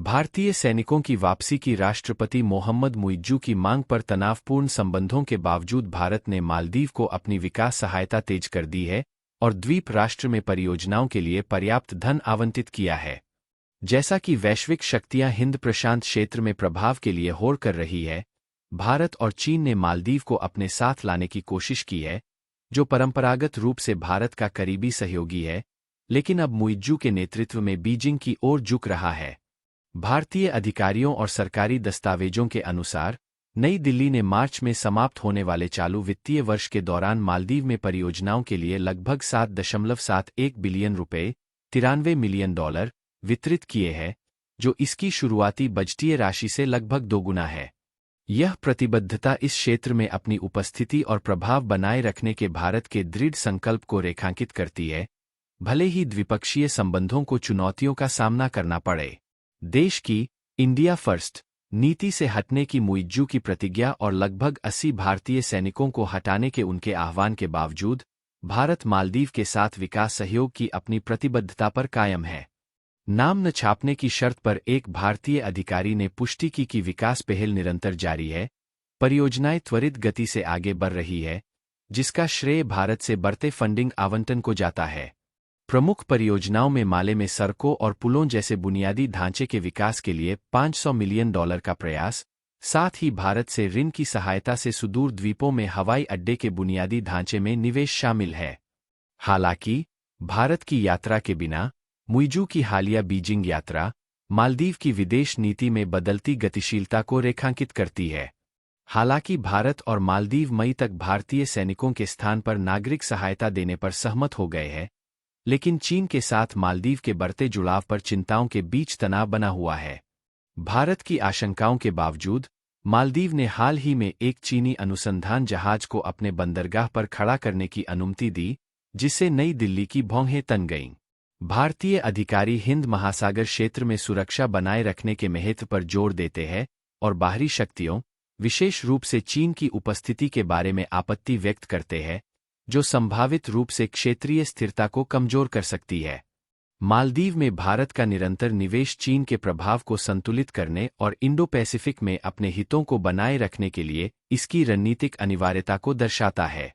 भारतीय सैनिकों की वापसी की राष्ट्रपति मोहम्मद मुइज्जू की मांग पर तनावपूर्ण संबंधों के बावजूद भारत ने मालदीव को अपनी विकास सहायता तेज कर दी है और द्वीप राष्ट्र में परियोजनाओं के लिए पर्याप्त धन आवंटित किया है। जैसा कि वैश्विक शक्तियां हिंद प्रशांत क्षेत्र में प्रभाव के लिए होड़ कर रही है, भारत और चीन ने मालदीव को अपने साथ लाने की कोशिश की है, जो परंपरागत रूप से भारत का करीबी सहयोगी है, लेकिन अब मुइज्जू के नेतृत्व में बीजिंग की ओर झुक रहा है। भारतीय अधिकारियों और सरकारी दस्तावेजों के अनुसार नई दिल्ली ने मार्च में समाप्त होने वाले चालू वित्तीय वर्ष के दौरान मालदीव में परियोजनाओं के लिए लगभग 7.71 बिलियन रुपए $93 मिलियन वितरित किए हैं, जो इसकी शुरुआती बजटीय राशि से लगभग दोगुना है। यह प्रतिबद्धता इस क्षेत्र में अपनी उपस्थिति और प्रभाव बनाए रखने के भारत के दृढ़ संकल्प को रेखांकित करती है, भले ही द्विपक्षीय संबंधों को चुनौतियों का सामना करना पड़े। देश की इंडिया फर्स्ट नीति से हटने की मुइज्जू की प्रतिज्ञा और लगभग 80 भारतीय सैनिकों को हटाने के उनके आह्वान के बावजूद भारत मालदीव के साथ विकास सहयोग की अपनी प्रतिबद्धता पर कायम है। नाम न छापने की शर्त पर एक भारतीय अधिकारी ने पुष्टि की कि विकास पहल निरंतर जारी है, परियोजनाएं त्वरित गति से आगे बढ़ रही है, जिसका श्रेय भारत से बढ़ते फंडिंग आवंटन को जाता है। प्रमुख परियोजनाओं में माले में सड़कों और पुलों जैसे बुनियादी ढांचे के विकास के लिए $500 मिलियन का प्रयास, साथ ही भारत से ऋण की सहायता से सुदूर द्वीपों में हवाई अड्डे के बुनियादी ढांचे में निवेश शामिल है। हालांकि भारत की यात्रा के बिना मुइज्जू की हालिया बीजिंग यात्रा मालदीव की विदेश नीति में बदलती गतिशीलता को रेखांकित करती है। हालांकि भारत और मालदीव मई तक भारतीय सैनिकों के स्थान पर नागरिक सहायता देने पर सहमत हो गए हैं, लेकिन चीन के साथ मालदीव के बढ़ते जुड़ाव पर चिंताओं के बीच तनाव बना हुआ है। भारत की आशंकाओं के बावजूद मालदीव ने हाल ही में एक चीनी अनुसंधान जहाज को अपने बंदरगाह पर खड़ा करने की अनुमति दी, जिससे नई दिल्ली की भौहें तन गईं। भारतीय अधिकारी हिंद महासागर क्षेत्र में सुरक्षा बनाए रखने के महत्व पर जोर देते हैं और बाहरी शक्तियों, विशेष रूप से चीन की उपस्थिति के बारे में आपत्ति व्यक्त करते हैं, जो संभावित रूप से क्षेत्रीय स्थिरता को कमजोर कर सकती है। मालदीव में भारत का निरंतर निवेश चीन के प्रभाव को संतुलित करने और इंडो पैसिफिक में अपने हितों को बनाए रखने के लिए इसकी रणनीतिक अनिवार्यता को दर्शाता है।